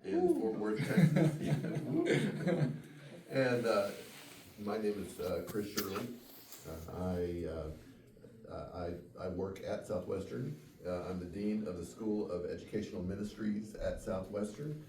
in Fort Worth, Texas. And my name is Chris Shirley. I work at Southwestern. I'm the Dean of the School of Educational Ministries at Southwestern,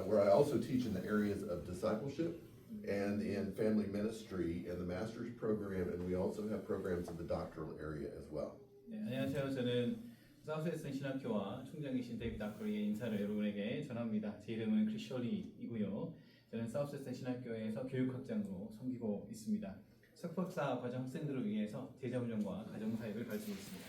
where I also teach in the areas of discipleship and in family ministry in the master's program, and we also have programs in the doctoral area as well. 네, 안녕하세요. 저는 사우스웨스턴 신학교와 총장이신 데이비드 다커리의 인사를 여러분에게 전합니다. 제 이름은 크리셔리이고요. 저는 사우스웨스턴 신학교에서 교육학장으로 섬기고 있습니다. 석박사 과정 학생들을 위해서 제자훈련과 가정사역을 가르치고 있습니다.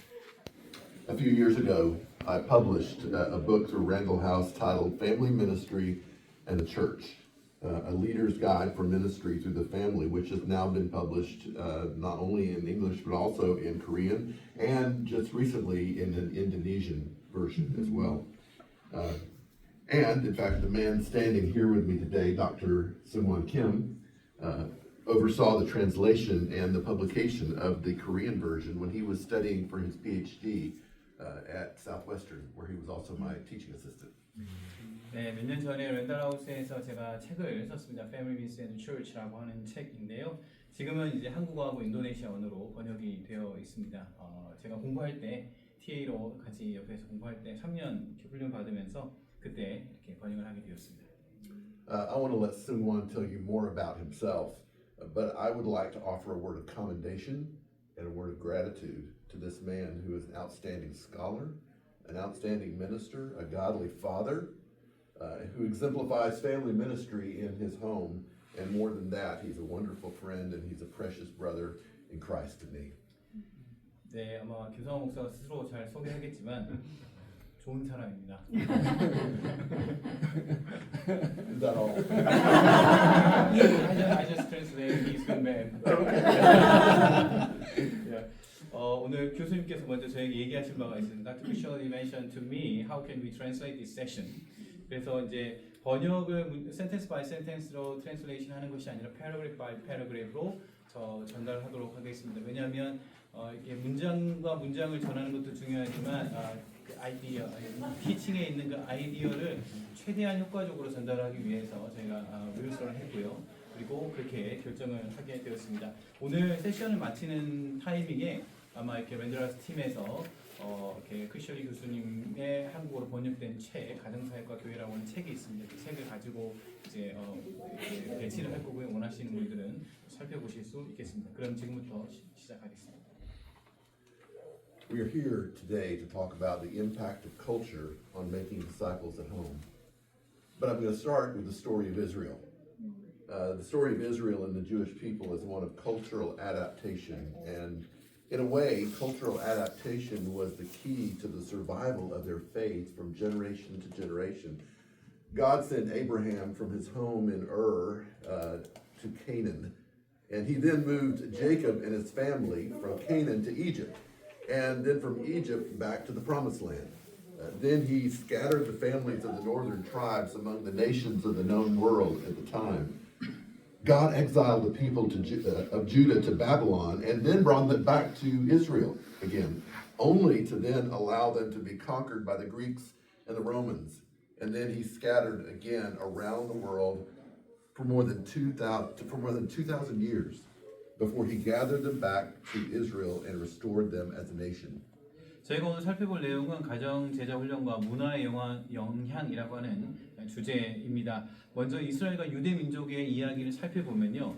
A few years ago, I published a book through Randall House titled Family Ministry and the Church, a leader's guide for ministry through the family, which has now been published not only in English but also in Korean and just recently in an Indonesian version as well. And in fact, the man standing here with me today, Dr. Seung-Won Kim, oversaw the translation and the publication of the Korean version when he was studying for his PhD at Southwestern, where he was also my teaching assistant. 네, 몇 년 전에 랜달하우스에서 제가 책을 썼습니다. Family Ministry and Church라고 하는 책인데요. 지금은 이제 한국어하고 인도네시아 언어로 번역이 되어 있습니다. 제가 공부할 때 TA로 같이 옆에서 공부할 때 3년 훈련 받으면서 그때 이렇게 번역을 하게 되었습니다. I want to let Seung-Won tell you more about himself, but I would like to offer a word of commendation and a word of gratitude to this man who is an outstanding scholar, an outstanding minister, a godly father, who exemplifies family ministry in his home, and more than that, he's a wonderful friend and he's a precious brother in Christ to me. 네, 아마 김성호 목사가 스스로 잘 소개하겠지만 좋은 사람입니다. Is that all? I just translated he's good man. yeah. 오늘 교수님께서 먼저 저에게 얘기하신 바가 있습니다. Dr. Shirley mentioned to me how can we translate this session. 그래서 이제 번역을 sentence by sentence로 translation 하는 것이 아니라 paragraph by paragraph로 전달하도록 하겠습니다. 왜냐하면 이렇게 문장과 문장을 전하는 것도 중요하지만 그 아이디어, 티칭에 있는 그 아이디어를 최대한 효과적으로 전달하기 위해서 저희가 리허설을 했고요. 그리고 그렇게 결정을 하게 되었습니다. 오늘 세션을 마치는 타이밍에 아마 이렇게 랜드라스 팀에서 이렇게 크리셔리 교수님의 한국어로 번역된 책 가정사역과 교회라고 하는 책이 있습니다. 그 책을 가지고 이제 이렇게 배치를 할 거고요. 원하시는 분들은 살펴보실 수 있겠습니다. 그럼 지금부터 시작하겠습니다. We are here today to talk about the impact of culture on making disciples at home. But I'm going to start with the story of Israel. The story of Israel and the Jewish people is one of cultural adaptation, and in a way, cultural adaptation was the key to the survival of their faith from generation to generation. God sent Abraham from his home in Ur to Canaan, and he then moved Jacob and his family from Canaan to Egypt, and then from Egypt back to the Promised Land. Then he scattered the families of the northern tribes among the nations of the known world at the time. God exiled the people of Judah to Babylon and then brought them back to Israel again, only to then allow them to be conquered by the Greeks and the Romans. And then he scattered again around the world for more than 2,000 years before he gathered them back to Israel and restored them as a nation. 저희가 오늘 살펴볼 내용은 가정 제자 훈련과 문화의 영향이라고 하는 주제입니다. 먼저 이스라엘과 유대 민족의 이야기를 살펴보면요,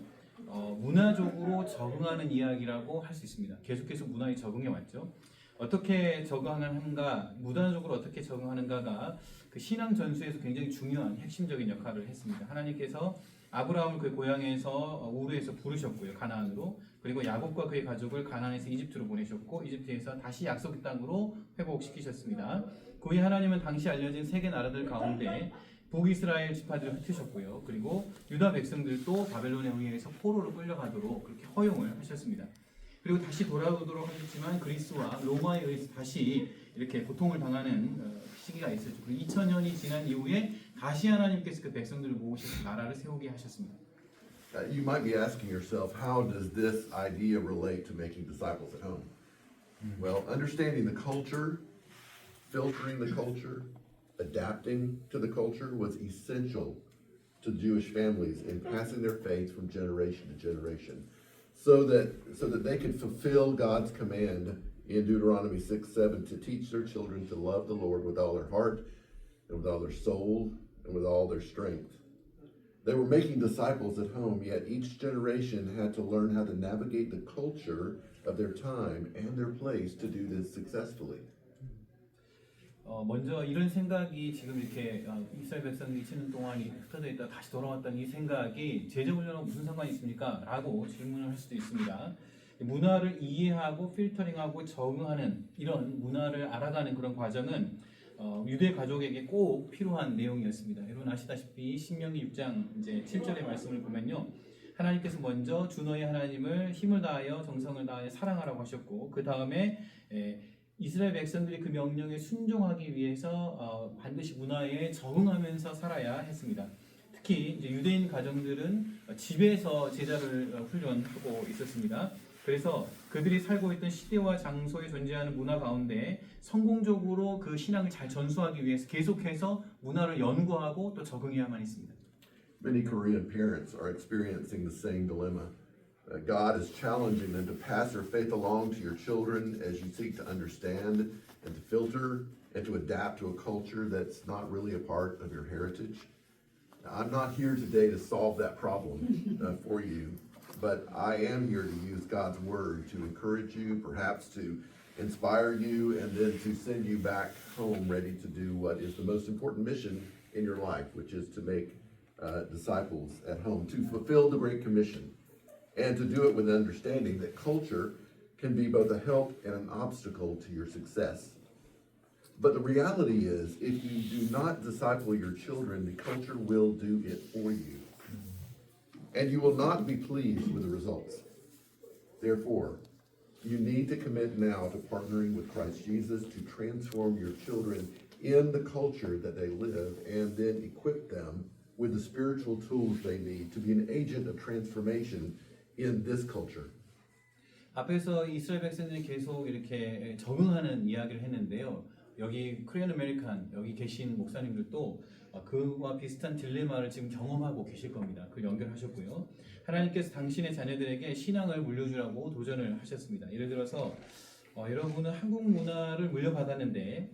문화적으로 적응하는 이야기라고 할 수 있습니다. 계속해서 문화에 적응해 왔죠. 어떻게 적응하는가, 문화적으로 어떻게 적응하는가가 그 신앙 전수에서 굉장히 중요한 핵심적인 역할을 했습니다. 하나님께서 아브라함을 그 고향에서 우르에서 부르셨고요, 가나안으로. 그리고 야곱과 그의 가족을 가나안에서 이집트로 보내셨고, 이집트에서 다시 약속의 땅으로 회복시키셨습니다. 그의 하나님은 당시 알려진 세계 나라들 가운데 북이스라엘 지파들을 흩으셨고요. 그리고 유다 백성들도 바벨론에 의해서 포로로 끌려가도록 그렇게 허용을 하셨습니다. 그리고 다시 돌아오도록 하셨지만 그리스와 로마에 의해서 다시 이렇게 고통을 당하는 시기가 있었죠. 그리고 2000년이 지난 이후에 다시 하나님께서 그 백성들을 모으셔서 나라를 세우게 하셨습니다. You might be asking yourself, how does this idea relate to making disciples at home? Well, understanding the culture, filtering the culture, adapting to the culture was essential to Jewish families in passing their faith from generation to generation, so that they could fulfill God's command in Deuteronomy 6:7 to teach their children to love the Lord with all their heart and with all their soul and with all their strength. They were making disciples at home, yet each generation had to learn how to navigate the culture of their time and their place to do this successfully. 먼저 이런 생각이 지금 이렇게 이스라엘 백성들이 2000년 동안 흩어져 있다 다시 돌아왔다는 이 생각이 제자훈련하고 무슨 상관이 있습니까? 라고 질문을 할 수도 있습니다. 문화를 이해하고 필터링하고 적응하는 이런 문화를 알아가는 그런 과정은 유대 가족에게 꼭 필요한 내용이었습니다. 여러분 아시다시피 신명기 6장 이제 7절의 말씀을 보면요. 하나님께서 먼저 주 너의 하나님을 힘을 다하여 정성을 다하여 사랑하라고 하셨고 그 다음에 이스라엘 백성들이 그 명령에 순종하기 위해서 반드시 문화에 적응하면서 살아야 했습니다. 특히 이제 유대인 가정들은 집에서 제자를 훈련하고 있었습니다. 그래서 그들이 살고 있던 시대와 장소에 존재하는 문화 가운데 성공적으로 그 신앙을 잘 전수하기 위해서 계속해서 문화를 연구하고 또 적응해야만 했습니다. Many Korean parents are experiencing the same dilemma. God is challenging them to pass their faith along to your children as you seek to understand and to filter and to adapt to a culture that's not really a part of your heritage. Now, I'm not here today to solve that problem for you, but I am here to use God's word to encourage you, perhaps to inspire you, and then to send you back home ready to do what is the most important mission in your life, which is to make disciples at home, to fulfill the Great Commission. And to do it with an understanding that culture can be both a help and an obstacle to your success. But the reality is, if you do not disciple your children, the culture will do it for you. And you will not be pleased with the results. Therefore, you need to commit now to partnering with Christ Jesus to transform your children in the culture that they live and then equip them with the spiritual tools they need to be an agent of transformation in this culture. 앞에서 이스라엘 백성들이 계속 이렇게 적응하는 이야기를 했는데요. 여기 코리안 아메리칸 여기 계신 목사님들도 그와 비슷한 딜레마를 지금 경험하고 계실 겁니다. 그걸 연결하셨고요. 하나님께서 당신의 자녀들에게 신앙을 물려주라고 도전을 하셨습니다. 예를 들어서 여러분은 한국 문화를 물려받았는데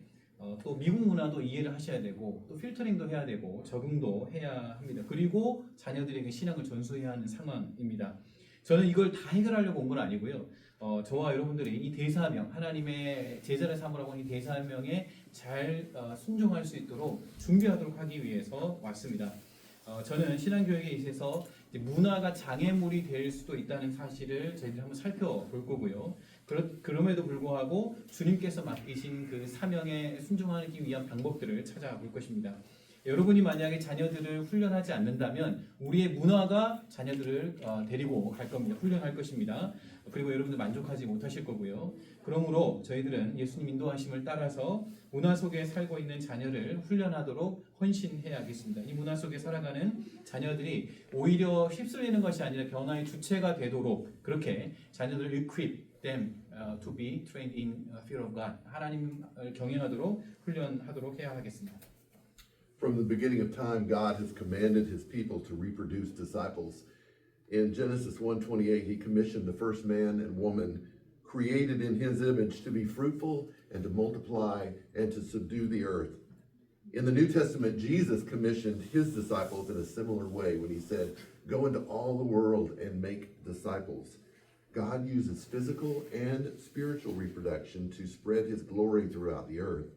또 미국 문화도 이해를 하셔야 되고 또 필터링도 해야 되고 적응도 해야 합니다. 그리고 자녀들에게 신앙을 전수해야 하는 상황입니다. 저는 이걸 다 해결하려고 온 건 아니고요. 저와 여러분들이 이 대사명, 하나님의 제자를 삼으라고 하는 이 대사명에 잘 순종할 수 있도록 준비하도록 하기 위해서 왔습니다. 저는 신앙교육에 있어서 문화가 장애물이 될 수도 있다는 사실을 저희들이 한번 살펴볼 거고요. 그럼에도 불구하고 주님께서 맡기신 그 사명에 순종하기 위한 방법들을 찾아볼 것입니다. 여러분이 만약에 자녀들을 훈련하지 않는다면 우리의 문화가 자녀들을 데리고 갈 겁니다. 훈련할 것입니다. 그리고 여러분들 만족하지 못하실 거고요. 그러므로 저희들은 예수님 인도하심을 따라서 문화 속에 살고 있는 자녀를 훈련하도록 헌신해야겠습니다. 이 문화 속에 살아가는 자녀들이 오히려 휩쓸리는 것이 아니라 변화의 주체가 되도록 그렇게 자녀들을 equip them to be trained in fear of God. 하나님을 경외하도록 훈련하도록 해야 하겠습니다. From the beginning of time, God has commanded his people to reproduce disciples. In Genesis 1:28, he commissioned the first man and woman created in his image to be fruitful and to multiply and to subdue the earth. In the New Testament, Jesus commissioned his disciples in a similar way when he said, "Go into all the world and make disciples." God uses physical and spiritual reproduction to spread his glory throughout the earth.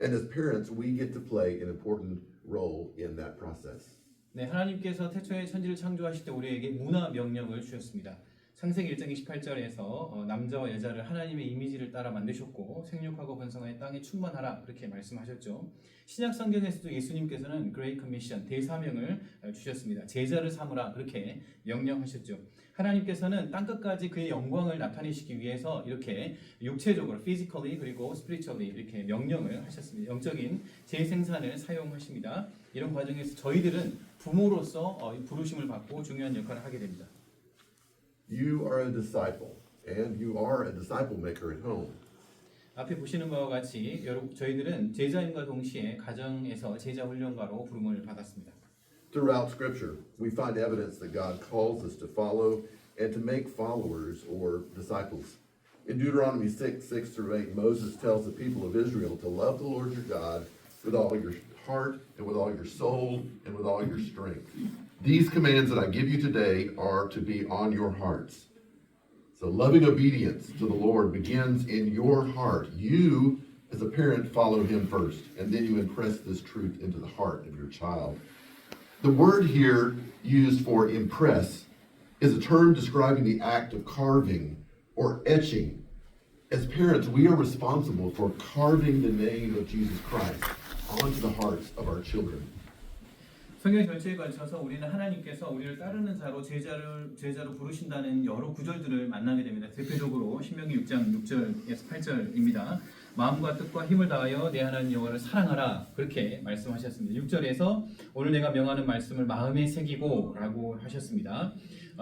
And as parents, we get to play an important role in that process. 네, 하나님께서 태초에 천지를 창조하실 때 우리에게 문화 명령을 주셨습니다. 창세기 1장 28절에서 남자와 여자를 하나님의 이미지를 따라 만드셨고 생육하고 번성하여 땅에 충만하라 그렇게 말씀하셨죠. 신약 성경에서도 예수님께서는 Great Commission 대사명을 주셨습니다. 제자를 삼으라 그렇게 명령하셨죠. 하나님께서는 땅끝까지 그의 영광을 나타내시기 위해서 이렇게 육체적으로 physically 그리고 spiritually 이렇게 명령을 하셨습니다. 영적인 재생산을 사용하십니다. 이런 과정에서 저희들은 부모로서 부르심을 받고 중요한 역할을 하게 됩니다. You are a disciple, and you are a disciple maker at home. 앞에 보시는 바와 같이 저희들은 제자임과 동시에 가정에서 제자 훈련가로 부름을 받았습니다. Throughout Scripture, we find evidence that God calls us to follow and to make followers or disciples. In Deuteronomy 6:6-8, Moses tells the people of Israel to love the Lord your God with all your heart and with all your soul and with all your strength. These commands that I give you today are to be on your hearts. So loving obedience to the Lord begins in your heart. You, as a parent, follow him first, and then you impress this truth into the heart of your child. The word here used for impress is a term describing the act of carving or etching. As parents, we are responsible for carving the name of Jesus Christ onto the hearts of our children. 성경 전체에 걸쳐서 우리는 하나님께서 우리를 따르는 자로 제자로 부르신다는 여러 구절들을 만나게 됩니다. 대표적으로 신명기 6장 6절에서 8절입니다. 마음과 뜻과 힘을 다하여 내 하나님 여호와를 사랑하라 그렇게 말씀하셨습니다. 6절에서 오늘 내가 명하는 말씀을 마음에 새기고 라고 하셨습니다.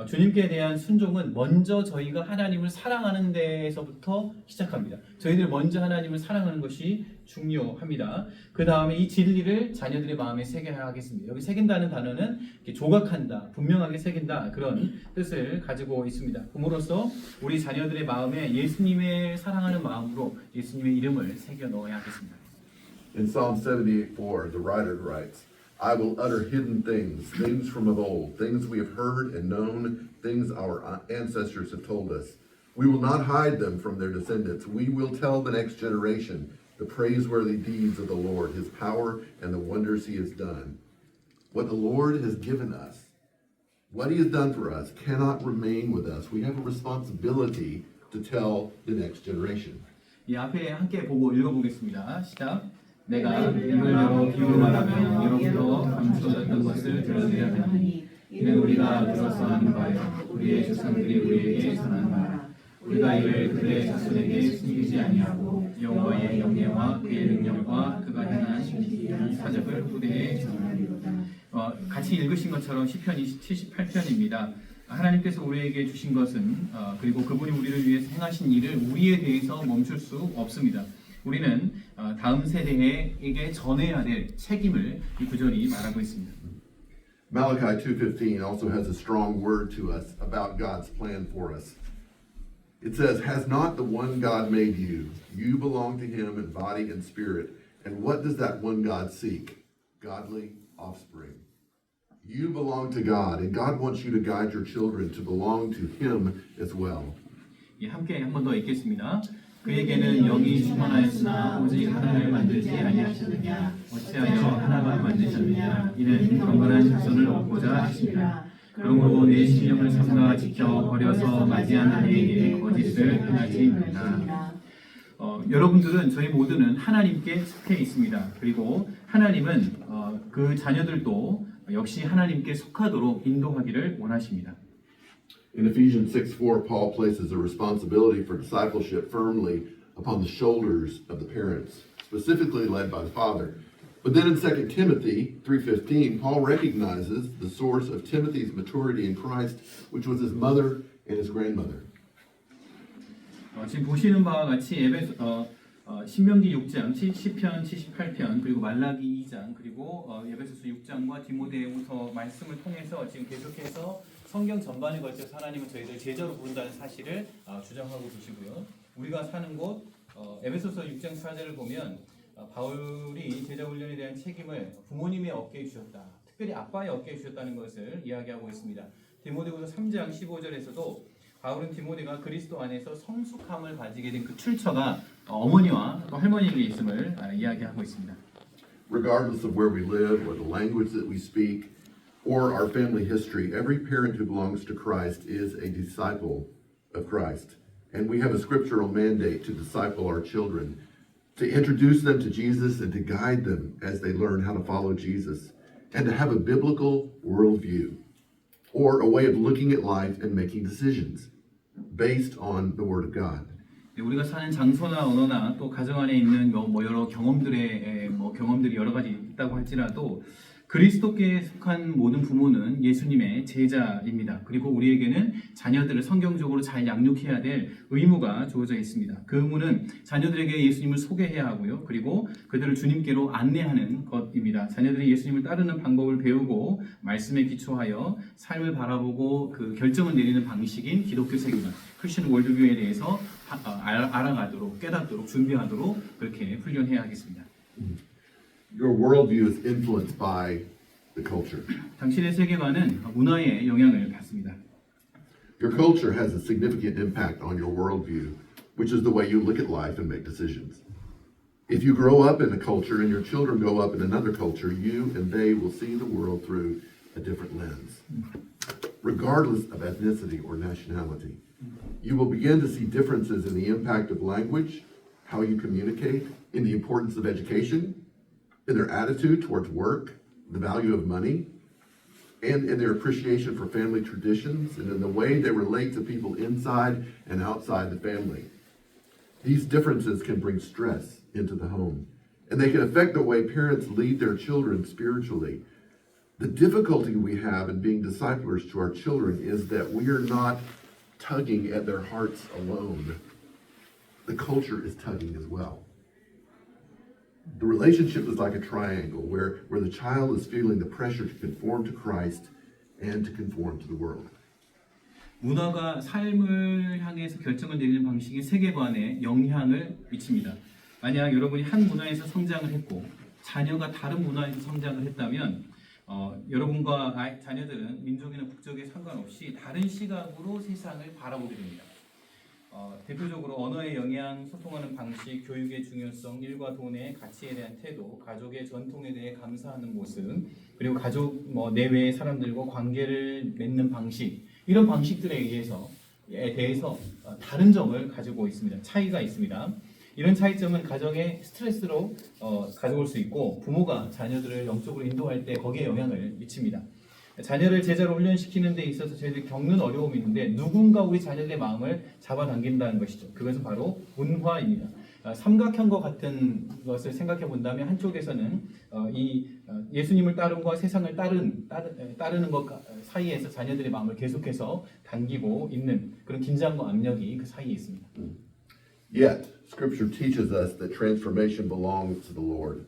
주님께 대한 순종은 먼저 저희가 하나님을 사랑하는 데에서부터 시작합니다. 저희들 먼저 하나님을 사랑하는 것이 중요합니다. 그 다음에 이 진리를 자녀들의 마음에 새겨야 하겠습니다. 여기 새긴다는 단어는 조각한다, 분명하게 새긴다 그런 뜻을 가지고 있습니다. 그므로써 우리 자녀들의 마음에 예수님의 사랑하는 마음으로 예수님의 이름을 새겨 넣어야 하겠습니다. In Psalm 78:4, the writer writes, I will utter hidden things, things from of old, things we have heard and known, things our ancestors have told us. We will not hide them from their descendants. We will tell the next generation the praiseworthy deeds of the Lord, his power and the wonders he has done. What the Lord has given us, what he has done for us, cannot remain with us. We have a responsibility to tell the next generation. 이 앞에 함께 보고 읽어보겠습니다. 시작. 내가 입을 열어 비유로 말하며 이로부터 감추어졌던 것을 드러내야 하니 이는 우리가 들어서 하는 바요 우리의 조상들이 우리에게 전한 바라. 우리가 이를 그들의 자손에게 숨기지 아니하고 여호와의 영예와 그의 능력과 그가 행한 신기한 사적을 후대에 전하리로다. 같이 읽으신 것처럼 시편 78편입니다. 하나님께서 우리에게 주신 것은 그리고 그분이 우리를 위해서 행하신 일을 우리에 대해서 멈출 수 없습니다. 우리는 다음 세대에게 전해야 될 책임을 이 구절이 말하고 있습니다. Malachi 2:15 also has a strong word to us about God's plan for us. It says, Has not the one God made you? You belong to him in body and spirit. And what does that one God seek? Godly offspring. You belong to God, and God wants you to guide your children to belong to him as well. 함께 한 번 더 읽겠습니다. 그에게는 영이 충만하였으나 오직 하나를 만들지 아니하셨느냐 어찌하여 하나만 만드셨느냐 이는 경건한 자손을 얻고자 하십니다. 그러므로 내 신령을 삼가 지켜 버려서 맞이한 아내에게 거짓을 행하지 말라. 여러분들은 저희 모두는 하나님께 속해 있습니다. 그리고 하나님은 그 자녀들도 역시 하나님께 속하도록 인도하기를 원하십니다. In Ephesians 6:4, Paul places the responsibility for discipleship firmly upon the shoulders of the parents, specifically led by the father. But then in 2 Timothy 3:15, Paul recognizes the source of Timothy's maturity in Christ, which was his mother and his grandmother. 지금 보시는 바와 같이 신명기 6장, 시편 78편, 그리고 말라기 2장, 그리고 에베소서 6장과 디모데후서 말씀을 통해서 지금 계속해서 성경 전반에 걸쳐서 하나님은 저희들 제자로 부른다는 사실을 주장하고 계시고요. 우리가 사는 곳 에베소서 6장 4절을 보면 바울이 제자 훈련에 대한 책임을 부모님의 어깨에 주셨다. 특별히 아빠의 어깨에 주셨다는 것을 이야기하고 있습니다. 디모데후서 3장 15절에서도 바울은 디모데가 그리스도 안에서 성숙함을 가지게 된 그 출처가 어머니와 또 할머니에게 있음을 이야기하고 있습니다. Regardless of where we live or the language that we speak or our family history, every parent who belongs to Christ is a disciple of Christ. And we have a scriptural mandate to disciple our children, to introduce them to Jesus and to guide them as they learn how to follow Jesus, and to have a biblical worldview or a way of looking at life and making decisions based on the Word of God. 우리가 사는 장소나 언어나 또 가정 안에 있는 여러 경험들이 여러 가지 있다고 할지라도 그리스도께 속한 모든 부모는 예수님의 제자입니다. 그리고 우리에게는 자녀들을 성경적으로 잘 양육해야 될 의무가 주어져 있습니다. 그 의무는 자녀들에게 예수님을 소개해야 하고요. 그리고 그들을 주님께로 안내하는 것입니다. 자녀들이 예수님을 따르는 방법을 배우고 말씀에 기초하여 삶을 바라보고 그 결정을 내리는 방식인 기독교 세계관, 크리스천 월드뷰에 대해서 알아가도록, 깨닫도록, 준비하도록 그렇게 훈련해야 하겠습니다. Your worldview is influenced by the culture. 당신의 세계관은 문화의 영향을 받습니다. Your culture has a significant impact on your worldview, which is the way you look at life and make decisions. If you grow up in a culture and your children grow up in another culture, you and they will see the world through a different lens, regardless of ethnicity or nationality. You will begin to see differences in the impact of language, how you communicate, in the importance of education, in their attitude towards work, the value of money, and in their appreciation for family traditions, and in the way they relate to people inside and outside the family. These differences can bring stress into the home, and they can affect the way parents lead their children spiritually. The difficulty we have in being disciplers to our children is that we are not tugging at their hearts alone. The culture is tugging as well. The relationship is like a triangle where the child is feeling the pressure to conform to Christ and to conform to the world. 문화가 삶을 향해서 결정을 내리는 방식인 세계관에 영향을 미칩니다. 만약 여러분이 한 문화에서 성장을 했고 자녀가 다른 문화에서 성장을 했다면 여러분과 자녀들은 민족이나 국적에 상관없이 다른 시각으로 세상을 바라보게 됩니다. 대표적으로 언어의 영향, 소통하는 방식, 교육의 중요성, 일과 돈의 가치에 대한 태도, 가족의 전통에 대해 감사하는 모습, 그리고 가족 내외의 사람들과 관계를 맺는 방식, 이런 방식들에 대해서 다른 점을 가지고 있습니다. 차이가 있습니다. 이런 차이점은 가정의 스트레스로 가져올 수 있고 부모가 자녀들을 영적으로 인도할 때 거기에 영향을 미칩니다. 자녀를 제자로 훈련시키는 데 있어서 저희들이 겪는 어려움이 있는데 누군가 우리 자녀들의 마음을 잡아당긴다는 것이죠. 그것은 바로 문화입니다. 삼각형과 같은 것을 생각해 본다면 한쪽에서는 예수님을 따름과 세상을 따르는 것 사이에서 자녀들의 마음을 계속해서 당기고 있는 그런 긴장과 압력이 그 사이에 있습니다. Yet, Scripture teaches us that transformation belongs to the Lord.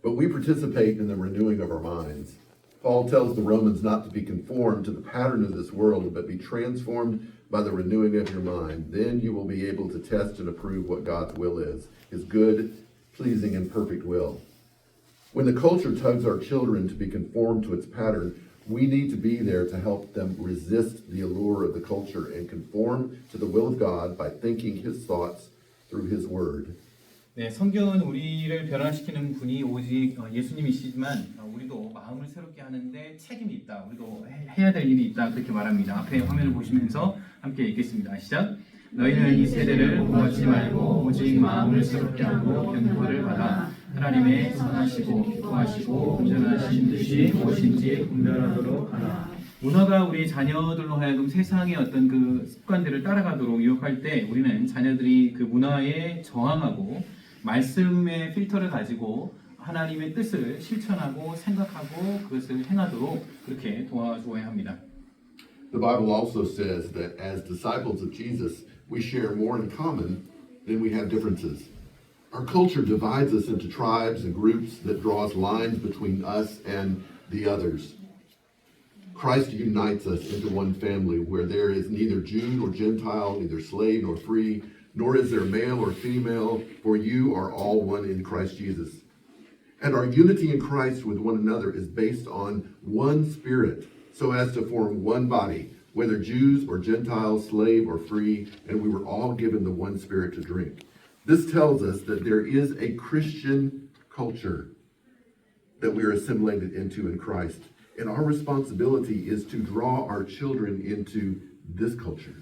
But we participate in the renewing of our minds. Paul tells the Romans not to be conformed to the pattern of this world, but be transformed by the renewing of your mind. Then you will be able to test and approve what God's will is, his good, pleasing, and perfect will. When the culture tugs our children to be conformed to its pattern, we need to be there to help them resist the allure of the culture and conform to the will of God by thinking his thoughts through his word. 네, 성경은 우리를 변화시키는 분이 오직 예수님이시지만 우리도 마음을 새롭게 하는데 책임이 있다. 우리도 해야 될 일이 있다. 그렇게 말합니다. 앞에 화면을 보시면서 함께 읽겠습니다. 시작. 너희는 이 세대를 보아하지 말고 오직 마음을 새롭게 하고 변화를 받아 하나님의 선하시고 기뻐하시고 온전하신 뜻이 무엇인지 분별하도록 하라. 문화가 우리 자녀들로 하여금 세상의 어떤 그 습관들을 따라가도록 유혹할 때 우리는 자녀들이 그 문화에 저항하고 말씀의 필터를 가지고 하나님의 뜻을 실천하고 생각하고 그것을 행하도록 그렇게 도와주어야 합니다. The Bible also says that as disciples of Jesus, we share more in common than we have differences. Our culture divides us into tribes and groups that draws lines between us and the others. Christ unites us into one family where there is neither Jew nor Gentile, neither slave nor free, nor is there male or female, for you are all one in Christ Jesus. And our unity in Christ with one another is based on one Spirit, so as to form one body, whether Jews or Gentiles, slave or free, and we were all given the one Spirit to drink. This tells us that there is a Christian culture that we are assimilated into in Christ. And our responsibility is to draw our children into this culture.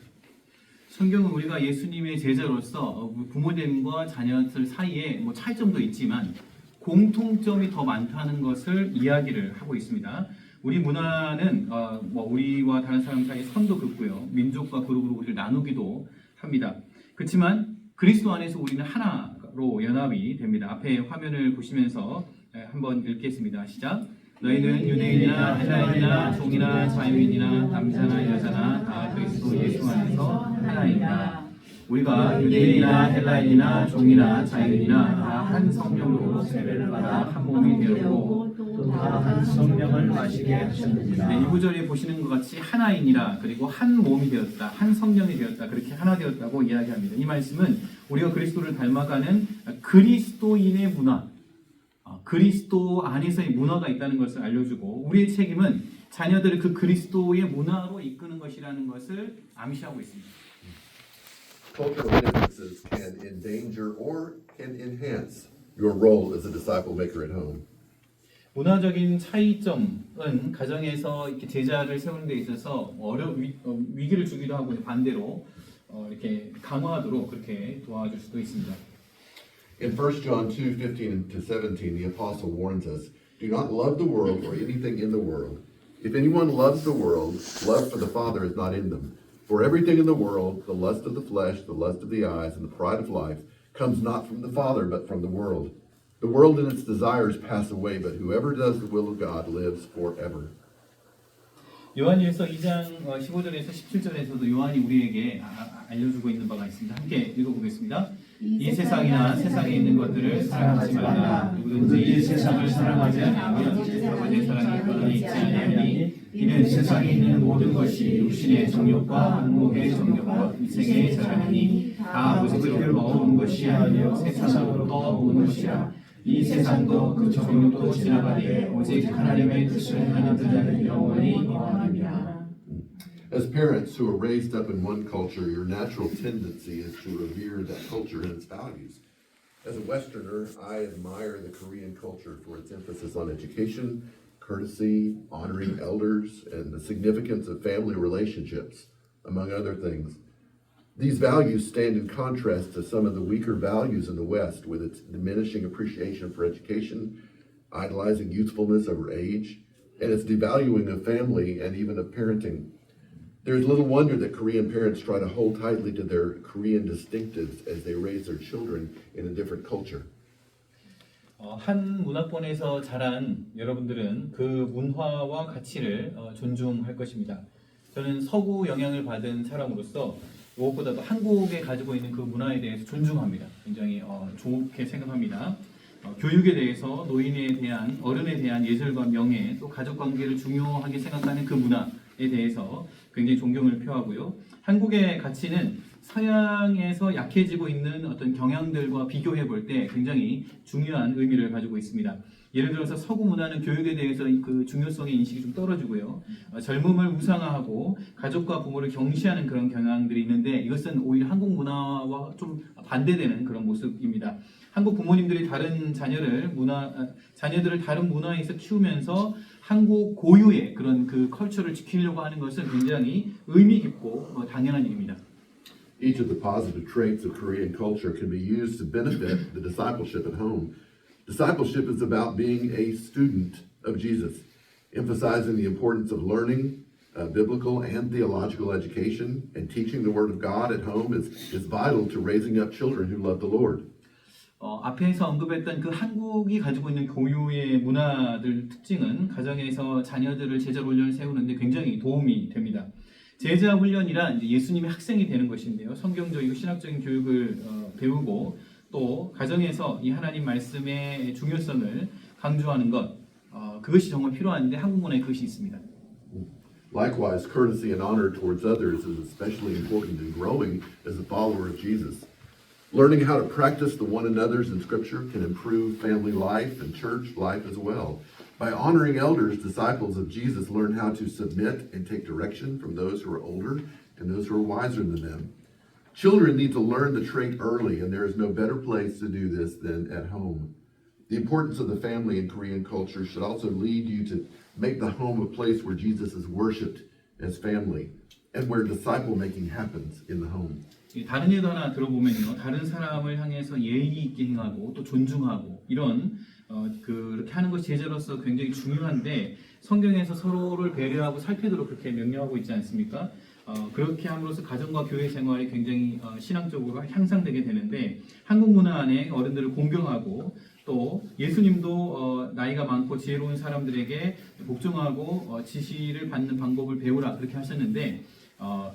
성경은 우리가 예수님의 제자로서 부모님과 자녀들 사이에 차이점도 있지만 공통점이 더 많다는 것을 이야기를 하고 있습니다. 우리 문화는 우리와 다른 사람 사이에 선도 긋고요. 민족과 그룹으로 우리를 나누기도 합니다. 그렇지만 그리스도 안에서 우리는 하나로 연합이 됩니다. 앞에 화면을 보시면서 한번 읽겠습니다. 시작. 너희는 유대인이나 헬라인이나 종이나 자유인이나 남자나 여자나 다 그리스도 예수 안에서 하나이다. 우리가 유대인이나 헬라인이나 종이나 자유인이나 다 한 성령으로 세례를 받아 한 몸이 되었고 또 다 한 성령을 마시게 하셨느니라. 네, 이 구절에 보시는 것 같이 하나이니라 그리고 한 몸이 되었다, 한 성령이 되었다 그렇게 하나 되었다고 이야기합니다. 이 말씀은 우리가 그리스도를 닮아가는 그리스도인의 문화, 그리스도 안에서의 문화가 있다는 것을 알려주고 우리의 책임은 자녀들을 그 그리스도의 문화로 이끄는 것이라는 것을 암시하고 있습니다. Cultural differences can endanger or can enhance your role as a disciple maker at home. 문화적인 차이점은 가정에서 이렇게 제자를 세우는 데 있어서 위기를 주기도 하고 반대로 이렇게 강화하도록 그렇게 도와줄 수도 있습니다. In 1 John 2:15 to 17, the apostle warns us, "Do not love the world or anything in the world. If anyone loves the world, love for the Father is not in them. For everything in the world, the lust of the flesh, the lust of the eyes, and the pride of life, comes not from the Father, but from the world. The world and its desires pass away, but whoever does the will of God lives forever." 요한일서 2장 15절에서 17절에서도 요한이 우리에게 알려주고 있는 바가 있습니다. 함께 읽어보겠습니다. 이 세상이나 세상에 있는 것들을 사랑하지 말라. 누구든지 이 세상을 사랑하지 않으면 아버지의 사랑이 그 안에 있지 아니하니 이는 세상에 있는 모든 것이 육신의 정욕과 한목의 정욕과 이생의 자랑이니 다 아버지께로부터 온 것이 아니요 세상으로부터 온 것이라. 이 세상도 그 정욕도 지나가되 오직 하나님의 뜻을 하는 자는 영원히 거하느니라. As parents who are raised up in one culture, your natural tendency is to revere that culture and its values. As a Westerner, I admire the Korean culture for its emphasis on education, courtesy, honoring elders, and the significance of family relationships, among other things. These values stand in contrast to some of the weaker values in the West, with its diminishing appreciation for education, idolizing youthfulness over age, and its devaluing of family and even of parenting. There's little wonder that Korean parents try to hold tightly to their Korean distinctives as they raise their children in a different culture. 한 문화권에서 자란 여러분들은 그 문화와 가치를 존중할 것입니다. 저는 서구 영향을 받은 사람으로서 무엇보다도 한국에 가지고 있는 그 문화에 대해서 존중합니다. 굉장히 좋게 생각합니다. 교육에 대해서 노인에 대한 어른에 대한 예절과 명예 또 가족 관계를 중요하게 생각하는 그 문화에 대해서 굉장히 존경을 표하고요. 한국의 가치는 서양에서 약해지고 있는 어떤 경향들과 비교해 볼 때 굉장히 중요한 의미를 가지고 있습니다. 예를 들어서 서구 문화는 교육에 대해서 그 중요성의 인식이 좀 떨어지고요. 젊음을 우상화하고 가족과 부모를 경시하는 그런 경향들이 있는데 이것은 오히려 한국 문화와 좀 반대되는 그런 모습입니다. 한국 부모님들이 자녀들을 다른 문화에서 키우면서 한국 고유의 그런 그 컬처를 지키려고 하는 것은 굉장히 의미 깊고 당연한 일입니다. Each of the positive traits of Korean culture can be used to benefit the discipleship at home. Discipleship is about being a student of Jesus, emphasizing the importance of learning biblical and theological education, and teaching the Word of God at home is vital to raising up children who love the Lord. 앞에서 언급했던 그 한국이 가지고 있는 고유의 문화들 특징은 가정에서 자녀들을 제자 훈련을 세우는데 굉장히 도움이 됩니다. 제자 훈련이란 이제 예수님의 학생이 되는 것인데요. 성경적이고 신학적인 교육을 배우고 또 가정에서 이 하나님 말씀의 중요성을 강조하는 것 그것이 정말 필요한데 한국 문화에 그것이 있습니다. Likewise, courtesy and honor towards others is especially important in growing as a follower of Jesus. Learning how to practice the one another's in Scripture can improve family life and church life as well. By honoring elders, disciples of Jesus learn how to submit and take direction from those who are older and those who are wiser than them. Children need to learn the trait early, and there is no better place to do this than at home. The importance of the family in Korean culture should also lead you to make the home a place where Jesus is worshipped as family and where disciple making happens in the home. 다른 예도 하나 들어보면요, 다른 사람을 향해서 예의 있게 행하고 또 존중하고 이런 그렇게 하는 것이 제자로서 굉장히 중요한데 성경에서 서로를 배려하고 살피도록 그렇게 명령하고 있지 않습니까? 그렇게 함으로써 가정과 교회 생활이 굉장히 신앙적으로 향상되게 되는데 한국 문화 안에 어른들을 공경하고 또 예수님도 나이가 많고 지혜로운 사람들에게 복종하고 지시를 받는 방법을 배우라 그렇게 하셨는데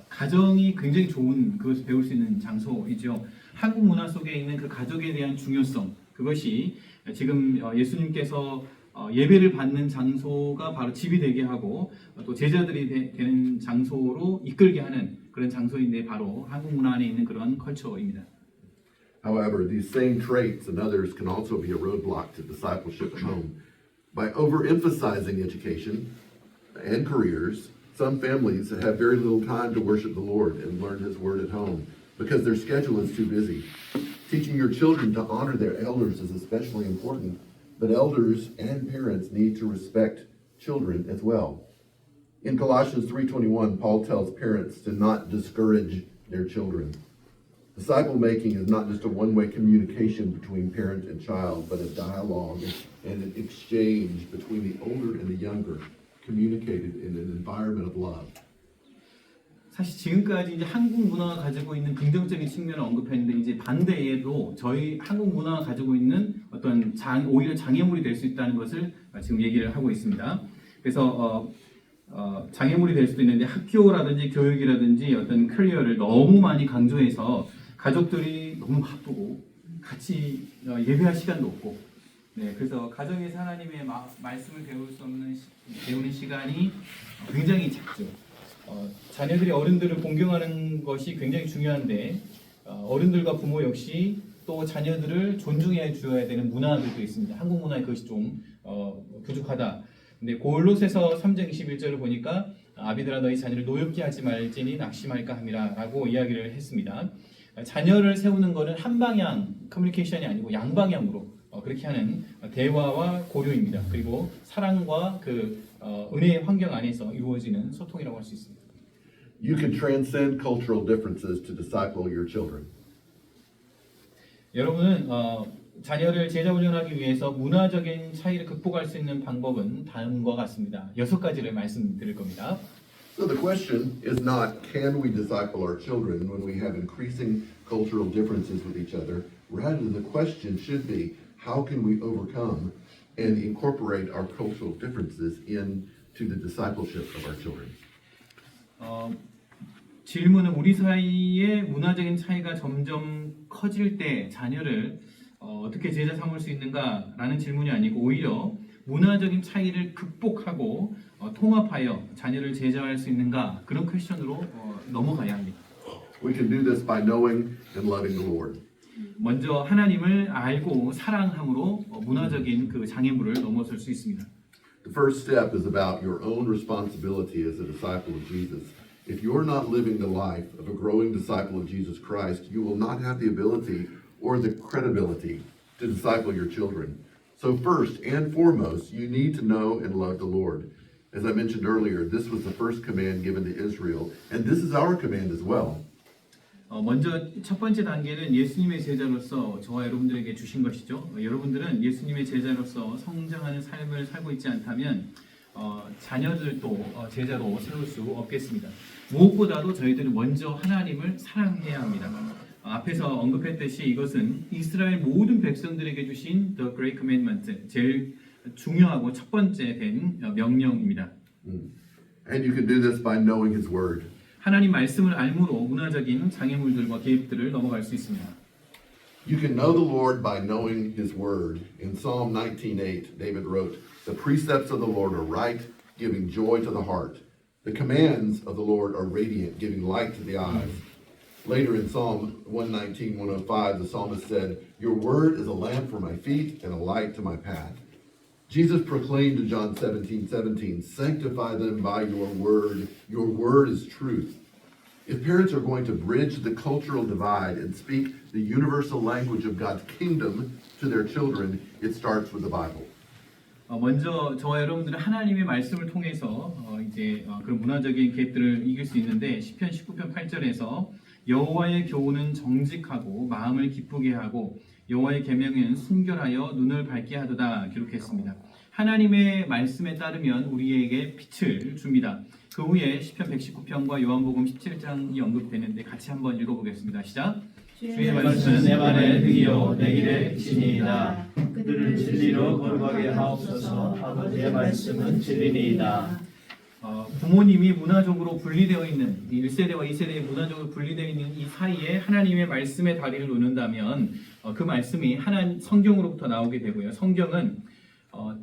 가정이 굉장히 좋은 그것을 배울 수 있는 장소이죠. 한국 문화 속에 있는 그 가족에 대한 중요성 그것이 지금 예수님께서 예배를 받는 장소가 바로 집이 되게 하고 또 제자들이 되는 장소로 이끌게 하는 그런 장소인데 바로 한국 문화 안에 있는 그런 컬처입니다. However, these same traits and others can also be a roadblock to discipleship at home. By overemphasizing education and careers, some families have very little time to worship the Lord and learn His Word at home because their schedule is too busy. Teaching your children to honor their elders is especially important, but elders and parents need to respect children as well. In Colossians 3:21, Paul tells parents to not discourage their children. Disciple making is not just a one-way communication between parent and child, but a dialogue and an exchange between the older and the younger, communicated in an environment of love. 사실 지금까지 이제 한국 문화가 가지고 있는 긍정적인 측면을 언급했는데 이제 반대로 저희 한국 문화가 가지고 있는 어떤 오히려 장애물이 될 수 있다는 것을 지금 얘기를 하고 있습니다. 그래서 장애물이 될 수도 있는데 학교라든지 교육이라든지 어떤 커리어를 너무 많이 강조해서 가족들이 너무 바쁘고 같이 예배할 시간도 없고 그래서 가정에서 하나님의 말씀을 배우는 시간이 굉장히 작죠. 자녀들이 어른들을 공경하는 것이 굉장히 중요한데 어른들과 부모 역시 또 자녀들을 존중해 주어야 되는 문화들도 있습니다. 한국 문화에 그것이 좀 부족하다. 근데 골로새서 3장 21절을 보니까 아비들아 너희 자녀를 노엽게 하지 말지니 낙심할까 함이라 라고 이야기를 했습니다. 자녀를 세우는 것은 한 방향 커뮤니케이션이 아니고 양방향으로 그렇게 하는 대화와 고려입니다. 그리고 사랑과 그 은혜의 환경 안에서 이루어지는 소통이라고 할 수 있습니다. You can transcend cultural differences to disciple your children. 여러분은 자녀를 제자 훈련하기 위해서 문화적인 차이를 극복할 수 있는 방법은 다음과 같습니다. 6가지를 말씀드릴 겁니다. So the question is not, can we disciple our children when we have increasing cultural differences with each other? Rather, the question should be, how can we overcome and incorporate our cultural differences into the discipleship of our children? 질문은 우리 사이의 문화적인 차이가 점점 커질 때 자녀를 어떻게 제자 삼을 수 있는가라는 질문이 아니고 오히려 문화적인 차이를 극복하고 통합하여 자녀를 제자할 수 있는가 그런 퀘션으로 넘어가야 합니다. We can do this by knowing and loving the Lord. 먼저 하나님을 알고 사랑함으로 문화적인 그 장애물을 넘어설 수 있습니다. The first step is about your own responsibility as a disciple of Jesus. If you're not living the life of a growing disciple of Jesus Christ, you will not have the ability or the credibility to disciple your children. So first and foremost, you need to know and love the Lord. As I mentioned earlier, this was the first command given to Israel, and this is our command as well. 먼저 첫 번째 단계는 예수님의 제자로서 저와 여러분들에게 주신 것이죠. 여러분들은 예수님의 제자로서 성장하는 삶을 살고 있지 않다면 자녀들도 제자로 세울 수 없겠습니다. 무엇보다도 저희들은 먼저 하나님을 사랑해야 합니다. 앞에서 언급했듯이 이것은 이스라엘 모든 백성들에게 주신 The Great Commandment, 제일 중요하고 첫 번째 된 명령입니다. And you can do this by knowing His Word. 하나님 말씀을 알므로 문화적인 장애물들과 개입들을 넘어갈 수 있습니다. You can know the Lord by knowing His Word. In Psalm 19:8, David wrote, "The precepts of the Lord are right, giving joy to the heart. The commands of the Lord are radiant, giving light to the eyes." Later in Psalm 119:105, the psalmist said, "Your word is a lamp for my feet and a light to my path." Jesus proclaimed in John 17:17, "Sanctify them by your word. Your word is truth." If parents are going to bridge the cultural divide and speak the universal language of God's kingdom to their children, it starts with the Bible. 먼저 저와 여러분들은 하나님의 말씀을 통해서 그런 문화적인 개입들을 이길 수 있는데 시편 19편 8절에서 여호와의 교훈은 정직하고 마음을 기쁘게 하고 여호와의 계명은 순결하여 눈을 밝게 하도다 기록했습니다. 하나님의 말씀에 따르면 우리에게 빛을 줍니다. 그 후에 시편 119편과 요한복음 17장이 언급되는데 같이 한번 읽어보겠습니다. 시작. 주의 말씀은 내 말에 등이요 내 길에 빛이니이다. 그들을 진리로 거룩하게 하옵소서. 아버지의 말씀은 진리니이다. 부모님이 문화적으로 분리되어 있는 이 1세대와 2세대의 문화적으로 분리되어 있는 이 사이에 하나님의 말씀의 다리를 놓는다면 그 말씀이 성경으로부터 나오게 되고요. 성경은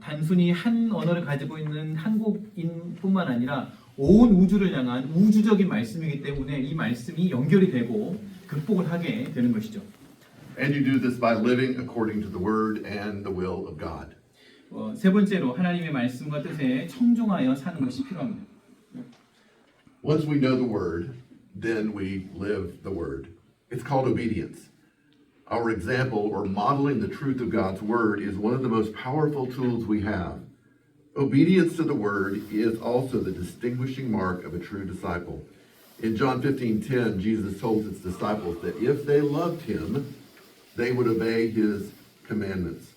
단순히 한 언어를 가지고 있는 한국인뿐만 아니라 온 우주를 향한 우주적인 말씀이기 때문에 이 말씀이 연결이 되고 극복을 하게 되는 것이죠. And you do this by living according to the word and the will of God. 세 번째로 하나님의 말씀과 뜻에 청종하여 사는 것이 필요합니다. Once we know the word, then we live the word. It's called obedience. Our example or modeling the truth of God's word is one of the most powerful tools we have. Obedience to the word is also the distinguishing mark of a true disciple. In John 15:10, Jesus told his disciples that if they loved him, they would obey his commandments.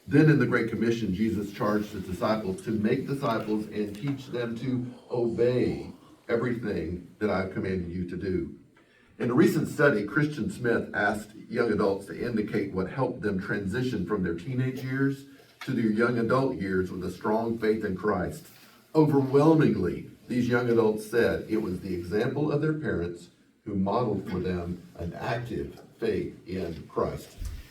Then in the Great Commission, Jesus charged his disciples to make disciples and teach them to obey everything that I've commanded you to do. In a recent study, Christian Smith asked young adults to indicate what helped them transition from their teenage years to their young adult years with a strong faith in Christ. Overwhelmingly, these young adults said it was the example of their parents who modeled for them an active faith in Christ.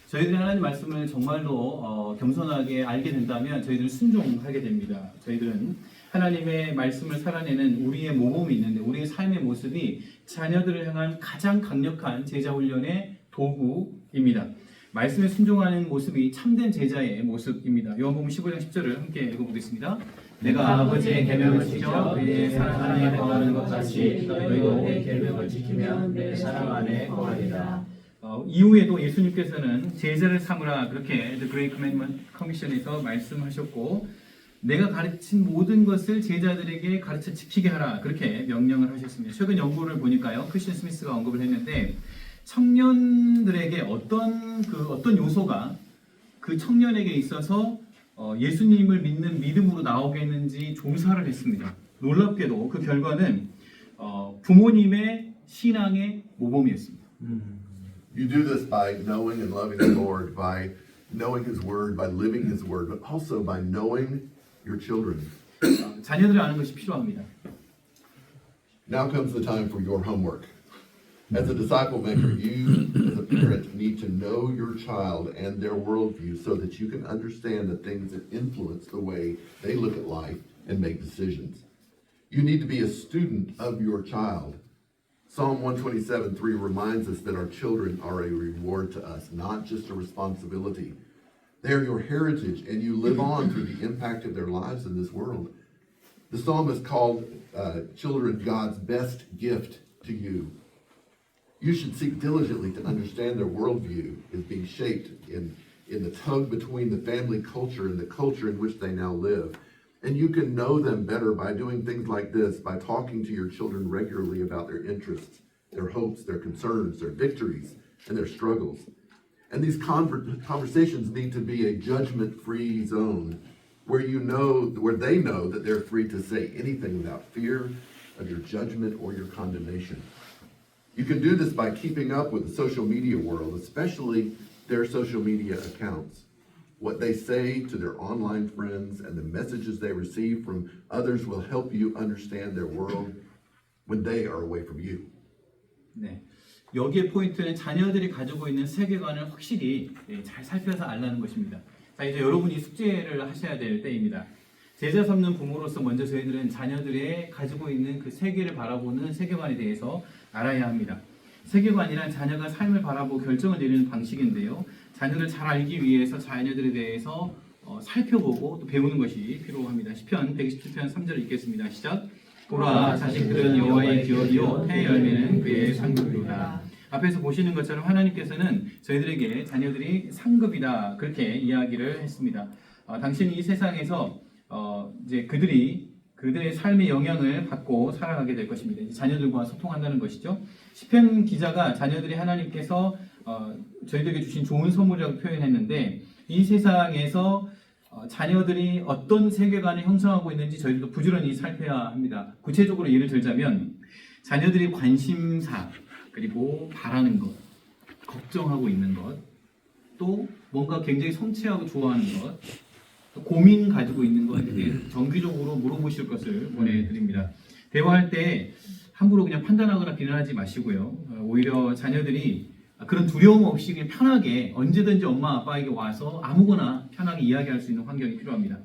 저희들이 하나님 말씀을 정말로 겸손하게 알게 된다면 저희들은 순종하게 됩니다. 저희들은 하나님의 말씀을 살아내는 우리의 모범이 있는데 우리의 삶의 모습이 자녀들을 향한 가장 강력한 제자 훈련의 도구입니다. 말씀에 순종하는 모습이 참된 제자의 모습입니다. 요한복음 15장 10절을 함께 읽어보겠습니다. 내가 아버지의 계명을 지켜 그의 사랑 안에 거하는 것 같이 너희도 내 계명을 지키면 내 사랑 안에 거하리라. 이후에도 예수님께서는 제자를 삼으라 그렇게 The Great Commandment Commission에서 말씀하셨고 내가 가르친 모든 것을 제자들에게 가르쳐 지키게 하라 그렇게 명령을 하셨습니다. 최근 연구를 보니까요. 크리스천 스미스가 언급을 했는데 청년들에게 어떤 요소가 그 청년에게 있어서 예수님을 믿는 믿음으로 나오겠는지 조사를 했습니다. 놀랍게도 그 결과는 부모님의 신앙의 모범이었습니다. You do this by knowing and loving the Lord, by knowing his word, by living his word, but also by knowing your children. 자녀들을 아는 것이 필요합니다. Now comes the time for your homework. As a disciple maker, you as a parent need to know your child and their worldview so that you can understand the things that influence the way they look at life and make decisions. You need to be a student of your child. Psalm 127:3 reminds us that our children are a reward to us, not just a responsibility. They are your heritage, and you live on through the impact of their lives in this world. The psalmist called children God's best gift to you. You should seek diligently to understand their worldview is being shaped in the tug between the family culture and the culture in which they now live. And you can know them better by doing things like this, by talking to your children regularly about their interests, their hopes, their concerns, their victories, and their struggles. And these conversations need to be a judgment-free zone where they know that they're free to say anything without fear of your judgment or your condemnation. You can do this by keeping up with the social media world, especially their social media accounts. What they say to their online friends and the messages they receive from others will help you understand their world when they are away from you. 네, 여기에 포인트는 자녀들이 가지고 있는 세계관을 확실히 잘 살펴서 알라는 것입니다. 자, 이제 여러분이 숙제를 하셔야 될 때입니다. 제자 삼는 부모로서 먼저 저희들은 자녀들의 가지고 있는 그 세계를 바라보는 세계관에 대해서 알아야 합니다. 세계관이란 자녀가 삶을 바라보고 결정을 내리는 방식인데요. 자녀를 잘 알기 위해서 자녀들에 대해서 살펴보고 또 배우는 것이 필요합니다. 시편 127편 3절을 읽겠습니다. 시작. 보라, 자식들은 여호와의 기업이요 해의 열매는 그의 상급이로다. 앞에서 보시는 것처럼 하나님께서는 저희들에게 자녀들이 상급이다 그렇게 이야기를 했습니다. 당신이 이 세상에서 이제 그들의 삶의 영향을 받고 살아가게 될 것입니다. 자녀들과 소통한다는 것이죠. 시편 기자가 자녀들이 하나님께서 저희들에게 주신 좋은 선물이라고 표현했는데 이 세상에서 자녀들이 어떤 세계관을 형성하고 있는지 저희들도 부지런히 살펴야 합니다. 구체적으로 예를 들자면 자녀들이 관심사 그리고 바라는 것 걱정하고 있는 것, 또 뭔가 굉장히 성취하고 좋아하는 것, 또 고민 가지고 있는 것에 대해 정기적으로 물어보실 것을 권해드립니다. 대화할 때 함부로 그냥 판단하거나 비난하지 마시고요. 오히려 자녀들이 그런 두려움 없이 그냥 편하게 언제든지 엄마 아빠에게 와서 아무거나 편하게 이야기할 수 있는 환경이 필요합니다.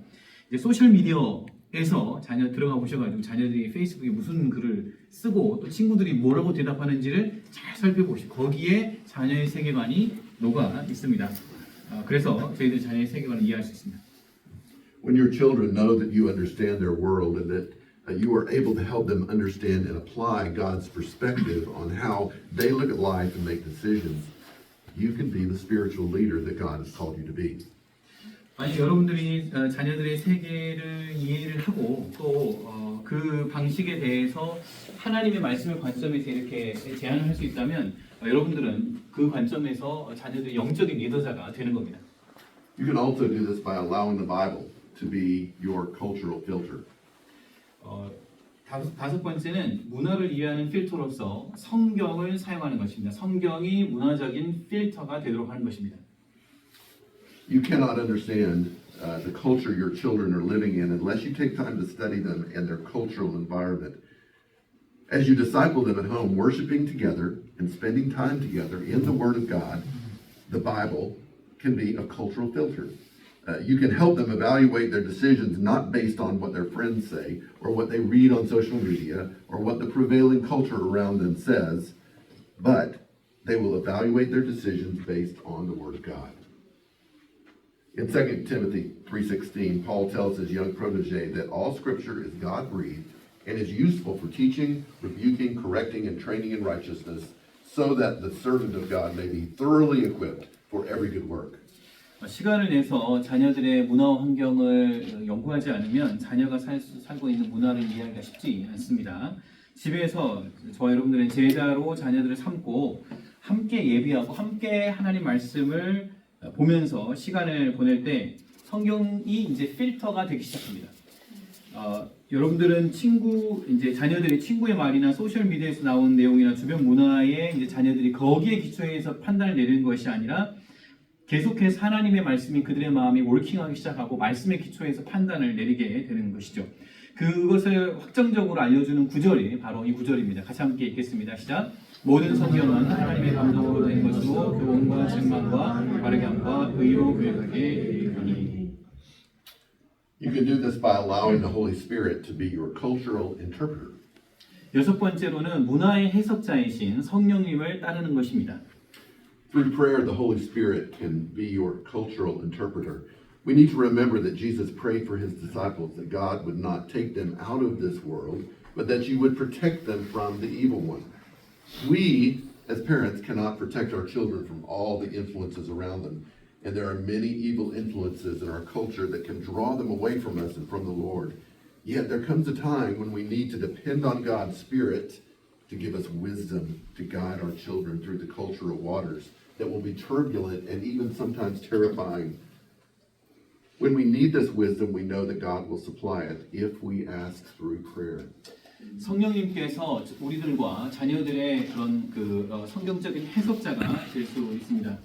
이제 소셜 미디어에서 자녀 들어가 보셔가지고 자녀들이 페이스북에 무슨 글을 쓰고 또 친구들이 뭐라고 대답하는지를 잘 살펴보시고 거기에 자녀의 세계관이 녹아 있습니다. 그래서 저희들이 자녀의 세계관을 이해할 수 있습니다. When your children know that you understand their world and that you are able to help them understand and apply God's perspective on how they look at life and make decisions, you can be the spiritual leader that God has called you to be. 아니 여러분들이 자녀들의 세계를 이해를 하고 또 그 방식에 대해서 하나님의 말씀의 관점에서 이렇게 제안을 할 수 있다면 여러분들은 그 관점에서 자녀들의 영적인 리더자가 되는 겁니다. You can also do this by allowing the Bible to be your cultural filter. 다섯 번째는 문화를 이해하는 필터로서 성경을 사용하는 것입니다. 성경이 문화적인 필터가 되도록 하는 것입니다. You cannot understand the culture your children are living in unless you take time to study them and their cultural environment. As you disciple them at home, worshiping together and spending time together in the Word of God, the Bible can be a cultural filter. You can help them evaluate their decisions not based on what their friends say or what they read on social media or what the prevailing culture around them says, but they will evaluate their decisions based on the Word of God. In 2 Timothy 3:16, Paul tells his young protege that all Scripture is God-breathed and is useful for teaching, rebuking, correcting, and training in righteousness, so that the servant of God may be thoroughly equipped for every good work. 시간을 내서 자녀들의 문화 환경을 연구하지 않으면 자녀가 살고 있는 문화를 이해하기가 쉽지 않습니다. 집에서 저와 여러분들은 제자로 자녀들을 삼고 함께 예비하고 함께 하나님 말씀을 보면서 시간을 보낼 때 성경이 이제 필터가 되기 시작합니다. 여러분들은 이제 자녀들이 친구의 말이나 소셜 미디어에서 나온 내용이나 주변 문화에 이제 자녀들이 거기에 기초해서 판단을 내리는 것이 아니라 계속해서 하나님의 말씀이 그들의 마음이 월킹하기 시작하고 말씀의 기초에서 판단을 내리게 되는 것이죠. 그것을 확정적으로 알려주는 구절이 바로 이 구절입니다. 같이 함께 읽겠습니다. 시작. 모든 성경은 하나님의 감동으로 된 것으로 교훈과 책망과 바르게 함과 의로 교육하게 이르니. You can do this by allowing the Holy Spirit to be your cultural interpreter. 여섯 번째로는 문화의 해석자이신 성령님을 따르는 것입니다. Through prayer, the Holy Spirit can be your cultural interpreter. We need to remember that Jesus prayed for his disciples that God would not take them out of this world, but that you would protect them from the evil one. We, as parents, cannot protect our children from all the influences around them, and there are many evil influences in our culture that can draw them away from us and from the Lord. Yet there comes a time when we need to depend on God's Spirit to give us wisdom to guide our children through the cultural waters that will be turbulent and even sometimes terrifying. When we need this wisdom, we know that God will supply it if we ask through prayer. 성령님께서 우리들과 자녀들의 그런 성경적인 해석자가 될 수 있습니다.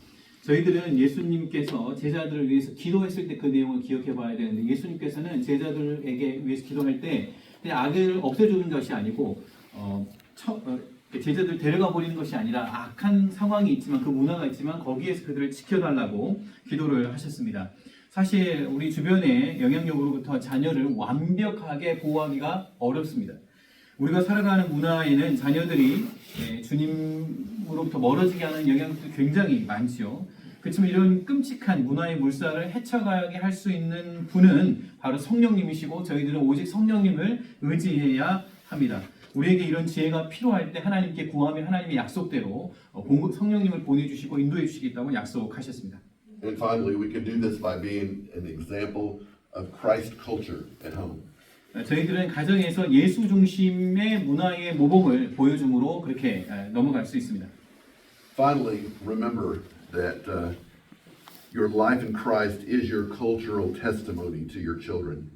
저희들은 예수님께서 제자들을 위해서 기도했을 때 그 내용을 기억해 봐야 되는데 예수님께서는 제자들에게 위해서 기도할 때 그냥 악을 없애주는 것이 아니고 제자들 데려가 버리는 것이 아니라 악한 상황이 있지만 그 문화가 있지만 거기에서 그들을 지켜달라고 기도를 하셨습니다. 사실 우리 주변의 영향력으로부터 자녀를 완벽하게 보호하기가 어렵습니다. 우리가 살아가는 문화에는 자녀들이 주님으로부터 멀어지게 하는 영향들이 굉장히 많지요. 그렇지만 이런 끔찍한 문화의 물살을 헤쳐가게 할 수 있는 분은 바로 성령님이시고 저희들은 오직 성령님을 의지해야 합니다. 우리에게 이런 지혜가 필요할 때 하나님께 구하면 하나님의 약속대로 성령님을 보내주시고 인도해 주시겠다고 약속하셨습니다. And finally, we can do this by being an example of Christ culture at home. 저희들은 가정에서 예수 중심의 문화의 모범을 보여줌으로 그렇게 넘어갈 수 있습니다. Finally, remember that your life in Christ is your cultural testimony to your children.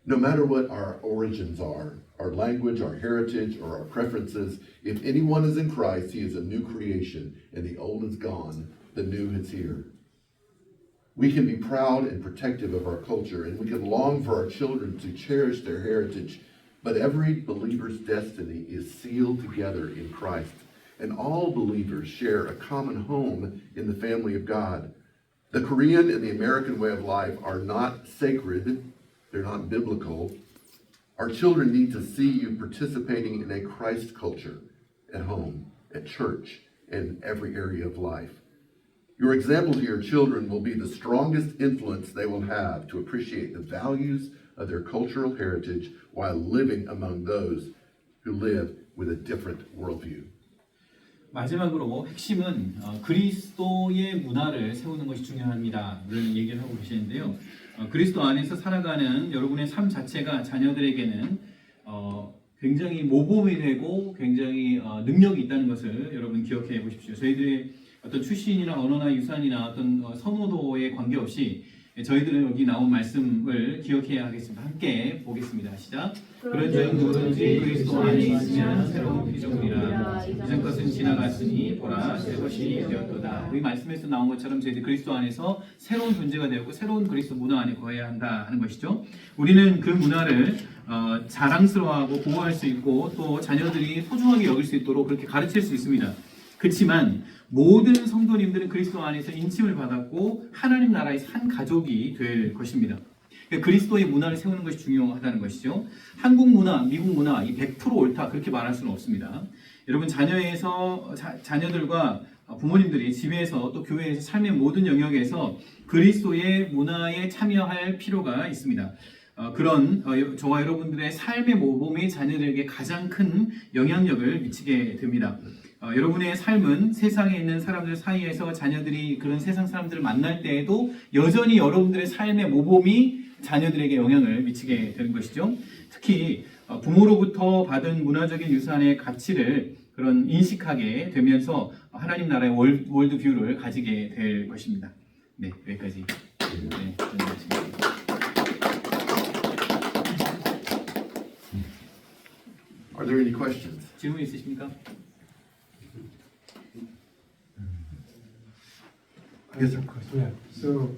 No matter what our origins are, our language, our heritage, or our preferences, if anyone is in Christ, he is a new creation, and the old is gone, the new is here. We can be proud and protective of our culture, and we can long for our children to cherish their heritage, but every believer's destiny is sealed together in Christ, and all believers share a common home in the family of God. The Korean and the American way of life are not sacred, they're not biblical. Our children need to see you participating in a Christ culture at home, at church, and every area of life. Your example to your children will be the strongest influence they will have to appreciate the values of their cultural heritage while living among those who live with a different worldview. 마지막으로 핵심은 그리스도의 문화를 세우는 것이 중요합니다. 이런 얘기를 하고 계시는데요. 그리스도 안에서 살아가는 여러분의 삶 자체가 자녀들에게는 굉장히 모범이 되고 굉장히 능력이 있다는 것을 여러분 기억해 보십시오. 저희들의 어떤 출신이나 언어나 유산이나 어떤 선호도에 관계없이 저희들은 여기 나온 말씀을 기억해야 하겠습니다. 함께 보겠습니다. 시작. 그런즉 누구든지 그리스도 안에 있으면 새로운 피조물이라 이전 것은 지나갔으니 보라 새 것이 되었도다. 이 말씀에서 나온 것처럼 저희들 그리스도 안에서 새로운 존재가 되었고 새로운 그리스도 문화 안에 거해야 한다 하는 것이죠. 우리는 그 문화를 자랑스러워하고 보호할 수 있고 또 자녀들이 소중하게 여길 수 있도록 그렇게 가르칠 수 있습니다. 그렇지만 모든 성도님들은 그리스도 안에서 인침을 받았고 하나님 나라의 한 가족이 될 것입니다. 그리스도의 문화를 세우는 것이 중요하다는 것이죠. 한국 문화, 미국 문화 이 100% 옳다 그렇게 말할 수는 없습니다. 여러분 자녀들과 부모님들이 집에서 또 교회에서 삶의 모든 영역에서 그리스도의 문화에 참여할 필요가 있습니다. 그런 저와 여러분들의 삶의 모범이 자녀들에게 가장 큰 영향력을 미치게 됩니다. 여러분의 삶은 세상에 있는 사람들 사이에서 자녀들이 그런 세상 사람들을 만날 때에도 여전히 여러분들의 삶의 모범이 자녀들에게 영향을 미치게 되는 것이죠. 특히 부모로부터 받은 문화적인 유산의 가치를 그런 인식하게 되면서 하나님 나라의 월드뷰를 가지게 될 것입니다. 네, 여기까지. 네, Are there any questions? 질문 있으십니까? Yes, sir. Yeah. So